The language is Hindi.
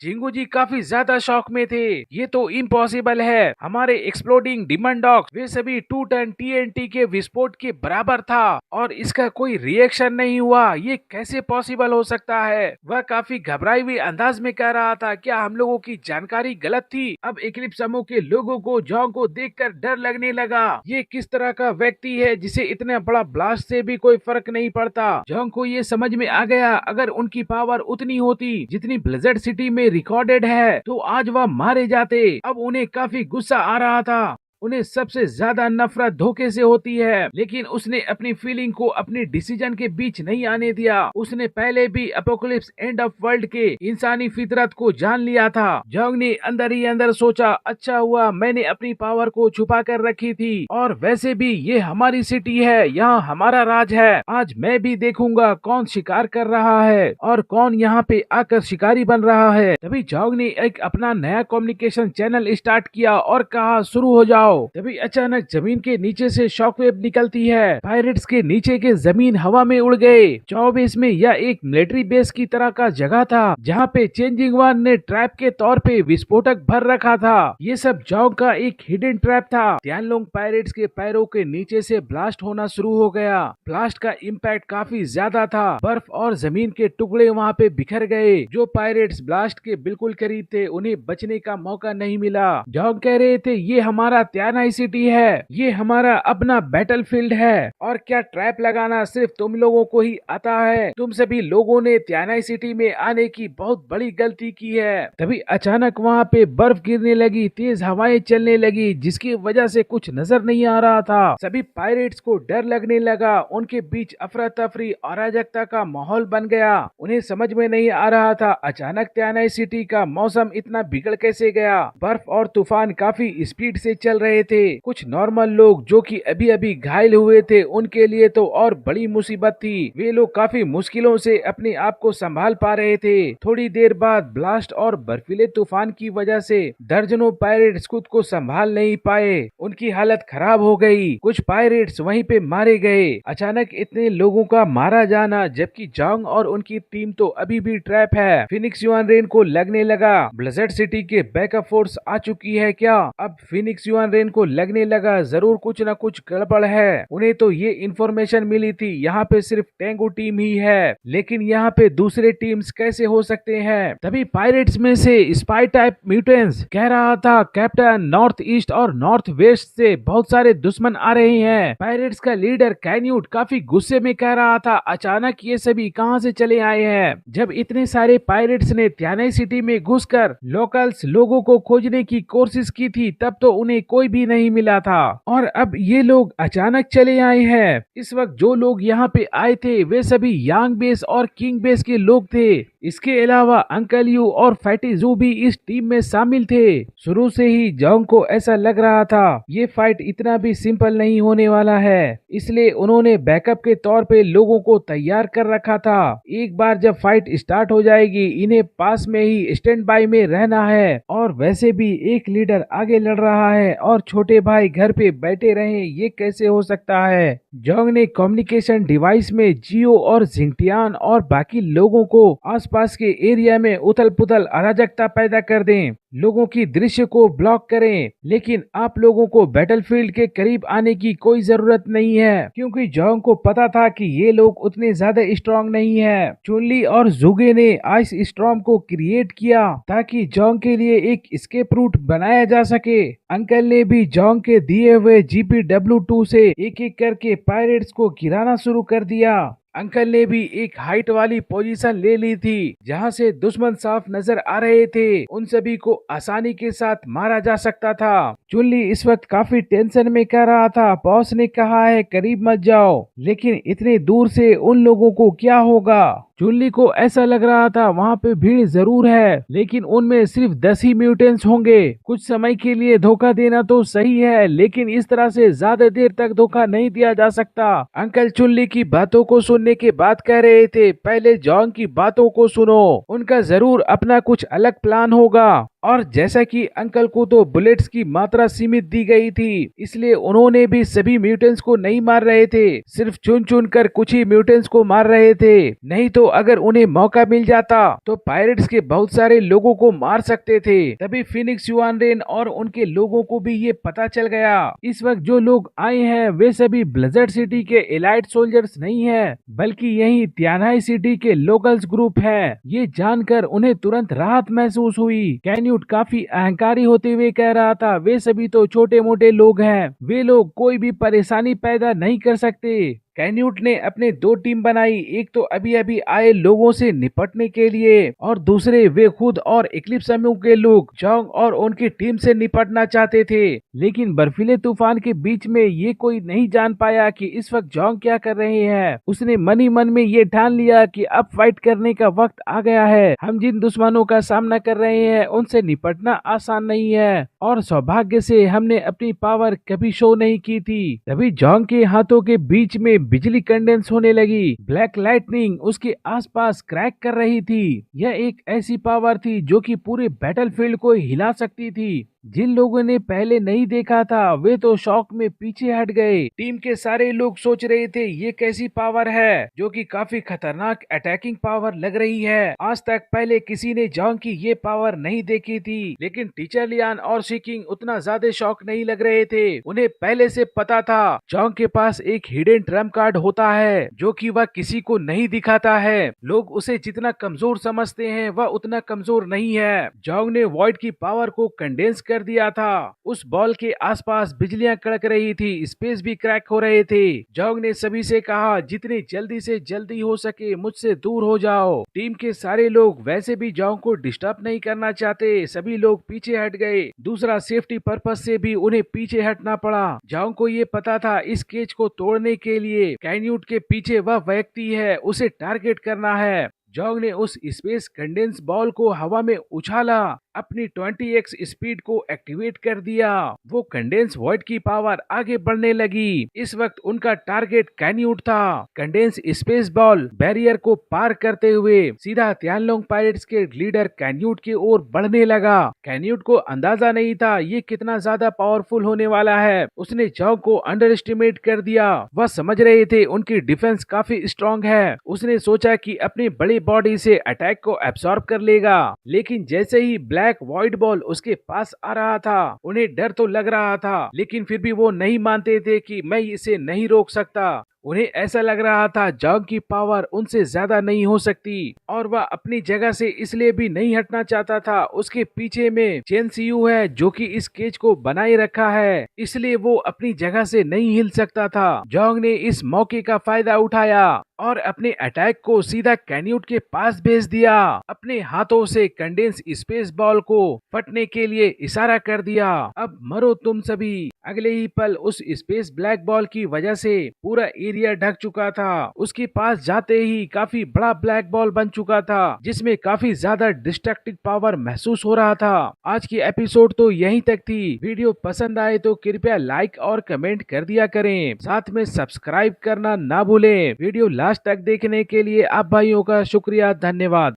जिंगू जी काफी ज्यादा शौक में थे। ये तो इम्पॉसिबल है, हमारे एक्सप्लोडिंग डिमन डॉग वे सभी 2 टन टीएनटी के विस्फोट के बराबर था और इसका कोई रिएक्शन नहीं हुआ। ये कैसे पॉसिबल हो सकता है? वह काफी घबराई हुई अंदाज में कह रहा था, क्या हम लोगों की जानकारी गलत थी? अब इक्लिप्स समूह के लोगों को जॉन्ग को देखकर डर लगने लगा। ये किस तरह का व्यक्ति है जिसे इतना बड़ा ब्लास्ट से भी कोई फर्क नहीं पड़ता? जॉन्ग को ये समझ में आ गया, अगर उनकी पावर उतनी होती जितनी ब्लिज़र्ड सिटी में रिकॉर्डेड है तो आज वह मारे जाते। अब उन्हें काफी गुस्सा आ रहा था। उन्हें सबसे ज्यादा नफरत धोखे से होती है, लेकिन उसने अपनी फीलिंग को अपनी डिसीजन के बीच नहीं आने दिया। उसने पहले भी अपोकलिप्स एंड ऑफ वर्ल्ड के इंसानी फितरत को जान लिया था। जॉन्ग ने अंदर ही अंदर सोचा, अच्छा हुआ मैंने अपनी पावर को छुपा कर रखी थी, और वैसे भी ये हमारी सिटी है, यहाँ हमारा राज है। आज मैं भी देखूंगा कौन शिकार कर रहा है और कौन यहाँ पे आकर शिकारी बन रहा है। तभी जॉन्ग ने एक अपना नया कम्युनिकेशन चैनल स्टार्ट किया और कहा, शुरू हो जाओ। तभी अचानक जमीन के नीचे से शॉकवेव निकलती है। पायरेट्स के नीचे के जमीन हवा में उड़ गए। 24 में यह एक मिलिट्री बेस की तरह का जगह था, जहाँ पे चेंजिंग वन ने ट्रैप के तौर पे विस्फोटक भर रखा था। ये सब जॉन्ग का एक हिडन ट्रैप था। तियानलोंग पायरेट्स के पैरों के नीचे से ब्लास्ट होना शुरू हो गया। ब्लास्ट का इम्पैक्ट काफी ज्यादा था। बर्फ और जमीन के टुकड़े वहाँ पे बिखर गए। जो पायरेट्स ब्लास्ट के बिल्कुल करीब थे, उन्हें बचने का मौका नहीं मिला। जॉन्ग कह रहे थे, ये हमारा त्यानाई सिटी है, ये हमारा अपना बैटलफील्ड है, और क्या ट्रैप लगाना सिर्फ तुम लोगों को ही आता है? तुम सभी लोगों ने त्यानाई सिटी में आने की बहुत बड़ी गलती की है। तभी अचानक वहाँ पे बर्फ गिरने लगी, तेज हवाएं चलने लगी, जिसकी वजह से कुछ नजर नहीं आ रहा था। सभी पायरेट्स को डर लगने लगा। उनके बीच अफरा तफरी और अराजकता का माहौल बन गया। उन्हें समझ में नहीं आ रहा था, अचानक त्यानाई सिटी का मौसम इतना बिगड़ कैसे गया। बर्फ और तूफान काफी स्पीड से चल रहे थे। कुछ नॉर्मल लोग जो कि अभी अभी घायल हुए थे, उनके लिए तो और बड़ी मुसीबत थी। वे लोग काफी मुश्किलों से अपने आप को संभाल पा रहे थे। थोड़ी देर बाद ब्लास्ट और बर्फीले तूफान की वजह से दर्जनों पायरेट्स खुद को संभाल नहीं पाए। उनकी हालत खराब हो गई। कुछ पायरेट्स वहीं पे मारे गए। अचानक इतने लोगों का मारा जाना, जबकि जॉन्ग और उनकी टीम तो अभी भी ट्रैप है। फिनिक्स युआन रेन को लगने लगा, ब्लिज़र्ड सिटी के बैकअप फोर्स आ चुकी है क्या? अब फिनिक्स युआन रेन को लगने लगा, जरूर कुछ न कुछ गड़बड़ है। उन्हें तो ये इन्फॉर्मेशन मिली थी, यहाँ पे सिर्फ टेंगो टीम ही है, लेकिन यहाँ पे दूसरे टीम्स कैसे हो सकते हैं? तभी पायरेट्स में से स्पाई टाइप म्यूटेंट्स कह रहा था, कैप्टन नॉर्थ ईस्ट और नॉर्थ वेस्ट से बहुत सारे दुश्मन आ रहे हैं। पायरेट्स का लीडर कैन्यूट काफी गुस्से में कह रहा था, अचानक ये सभी कहां से चले आए हैं? जब इतने सारे पायरेट्स ने त्यानाई सिटी में घुसकर लोकल्स लोगों को खोजने की कोशिश की थी, तब तो उन्हें कोई भी नहीं मिला था, और अब ये लोग अचानक चले आए हैं। इस वक्त जो लोग यहाँ पे आए थे वे सभी यांग बेस और किंग बेस के लोग थे। इसके अलावा अंकल यू और फैटी जू भी इस टीम में शामिल थे। शुरू से ही जॉन्ग को ऐसा लग रहा था ये फाइट इतना भी सिंपल नहीं होने वाला है, इसलिए उन्होंने बैकअप के तौर पे लोगों को तैयार कर रखा था। एक बार जब फाइट स्टार्ट हो जाएगी, इन्हें पास में ही स्टैंड बाय में रहना है, और वैसे भी एक लीडर आगे लड़ रहा है और छोटे भाई घर पे बैठे रहे, ये कैसे हो सकता है? जॉन्ग ने कम्युनिकेशन डिवाइस में जियो और जिंगटियान और बाकी लोगों को आसपास के एरिया में उथल पुथल अराजकता पैदा कर दें, लोगों की दृश्य को ब्लॉक करें, लेकिन आप लोगों को बैटलफील्ड के करीब आने की कोई जरूरत नहीं है, क्योंकि जॉन्ग को पता था कि ये लोग उतने ज्यादा स्ट्रांग नहीं है। चुनली और जुगे ने आइस स्टॉर्म को क्रिएट किया ताकि जॉन्ग के लिए एक एस्केप रूट बनाया जा सके। अंकल ने भी जॉन्ग के दिए हुए GPW2 से एक एक करके पायरेट्स को गिराना शुरू कर दिया। अंकल ने भी एक हाइट वाली पोजीशन ले ली थी, जहां से दुश्मन साफ नजर आ रहे थे। उन सभी को आसानी के साथ मारा जा सकता था। चुनली इस वक्त काफी टेंशन में कह रहा था, बॉस ने कहा है करीब मत जाओ, लेकिन इतने दूर से उन लोगों को क्या होगा? चुनली को ऐसा लग रहा था वहाँ पे भीड़ जरूर है, लेकिन उनमें सिर्फ 10 ही म्यूटेंट्स होंगे। कुछ समय के लिए धोखा देना तो सही है, लेकिन इस तरह से ज्यादा देर तक धोखा नहीं दिया जा सकता। अंकल चुनली की बातों को सुनने के बाद कह रहे थे, पहले जॉन्ग की बातों को सुनो, उनका जरूर अपना कुछ अलग प्लान होगा, और जैसा कि अंकल को तो बुलेट्स की मात्रा सीमित दी गई थी, इसलिए उन्होंने भी सभी म्यूटेंट्स को नहीं मार रहे थे, सिर्फ चुन चुन कर कुछ ही म्यूटेंट्स को मार रहे थे। नहीं तो अगर उन्हें मौका मिल जाता तो पायरेट्स के बहुत सारे लोगों को मार सकते थे। तभी फिनिक्स युआनरेन और उनके लोगों को भी ये पता चल गया। इस वक्त जो लोग आए हैं वे सभी ब्लिज़र्ड सिटी के एलाइट सोल्जर्स नहीं है, बल्कि यही तियानहाई सिटी के लोकल्स ग्रुप है। ये जानकर उन्हें तुरंत राहत महसूस हुई। कैन्यूट काफी अहंकारी होते हुए कह रहा था, वे सभी तो छोटे मोटे लोग हैं, वे लोग कोई भी परेशानी पैदा नहीं कर सकते। कैन्यूट ने अपने दो टीम बनाई, एक तो अभी अभी आए लोगों से निपटने के लिए और दूसरे वे खुद और इक्लिप्स समूह के लोग जोंग और उनकी टीम से निपटना चाहते थे। लेकिन बर्फीले तूफान के बीच में ये कोई नहीं जान पाया कि इस वक्त जोंग क्या कर रहे हैं। उसने मन ही मन में ये ठान लिया कि अब फाइट करने का वक्त आ गया है। हम जिन दुश्मनों का सामना कर रहे हैं उनसे निपटना आसान नहीं है और सौभाग्य से हमने अपनी पावर कभी शो नहीं की थी। तभी जोंग के हाथों के बीच में बिजली कंडेंस होने लगी। ब्लैक लाइटनिंग उसके आसपास क्रैक कर रही थी। यह एक ऐसी पावर थी जो कि पूरे बैटलफील्ड को हिला सकती थी। जिन लोगों ने पहले नहीं देखा था वे तो शॉक में पीछे हट गए। टीम के सारे लोग सोच रहे थे ये कैसी पावर है जो कि काफी खतरनाक अटैकिंग पावर लग रही है। आज तक पहले किसी ने जोंग की ये पावर नहीं देखी थी। लेकिन टीचर लियान और शिकिंग उतना ज्यादा शॉक नहीं लग रहे थे। उन्हें पहले से पता था जोंग के पास एक हिडन ट्रम्प कार्ड होता है जो कि वह किसी को नहीं दिखाता है। लोग उसे जितना कमजोर समझते हैं वह उतना कमजोर नहीं है। जोंग ने वॉइड की पावर को कंडेंस कर दिया था। उस बॉल के आसपास बिजलियां कड़क रही थी, स्पेस भी क्रैक हो रहे थे। जोंग ने सभी से कहा, जितने जल्दी से जल्दी हो सके मुझसे दूर हो जाओ। टीम के सारे लोग वैसे भी जोंग को डिस्टर्ब नहीं करना चाहते, सभी लोग पीछे हट गए। दूसरा सेफ्टी पर्पस से भी उन्हें पीछे हटना पड़ा। जोंग को ये पता था इस केज को तोड़ने के लिए कैन्यूट के पीछे वह व्यक्ति है, उसे टारगेट करना है। जोंग ने उस स्पेस कंडेंस बॉल को हवा में उछाला, अपनी 20x स्पीड को एक्टिवेट कर दिया। वो कंडेंस वॉइड की पावर आगे बढ़ने लगी। इस वक्त उनका टारगेट कैन्यूट था। कंडेंस स्पेस बॉल बैरियर को पार करते हुए सीधा तियानलोंग पायरेट्स के लीडर कैन्यूट की ओर बढ़ने लगा। कैन्यूट को अंदाजा नहीं था ये कितना ज्यादा पावरफुल होने वाला है। उसने जोंग को अंडर एस्टिमेट कर दिया। वह समझ रहे थे उनकी डिफेंस काफी स्ट्रॉन्ग है। उसने सोचा कि अपनी बड़ी बॉडी से अटैक को एब्सॉर्ब कर लेगा। लेकिन जैसे ही ब्लैक वॉइड बॉल उसके पास आ रहा था उन्हें डर तो लग रहा था, लेकिन फिर भी वो नहीं मानते थे कि मैं इसे नहीं रोक सकता। उन्हें ऐसा लग रहा था जोंग की पावर उनसे ज्यादा नहीं हो सकती और वह अपनी जगह से इसलिए भी नहीं हटना चाहता था। उसके पीछे में चेन सीयू है जो कि इस केज को बनाए रखा है, इसलिए वो अपनी जगह से नहीं हिल सकता था। जोंग ने इस मौके का फायदा उठाया और अपने अटैक को सीधा कैन्यूट के पास भेज दिया। अपने हाथों से कंडेंस स्पेस बॉल को फटने के लिए इशारा कर दिया। अब मरो तुम सभी। अगले ही पल उस स्पेस ब्लैक बॉल की वजह से पूरा एरिया ढक चुका था। उसके पास जाते ही काफी बड़ा ब्लैक बॉल बन चुका था जिसमें काफी ज्यादा डिस्ट्रक्टिव पावर महसूस हो रहा था। आज की एपिसोड तो यहीं तक थी। वीडियो पसंद आए तो कृपया लाइक और कमेंट कर दिया करें, साथ में सब्सक्राइब करना ना भूलें। वीडियो लास्ट तक देखने के लिए आप भाइयों का शुक्रिया, धन्यवाद।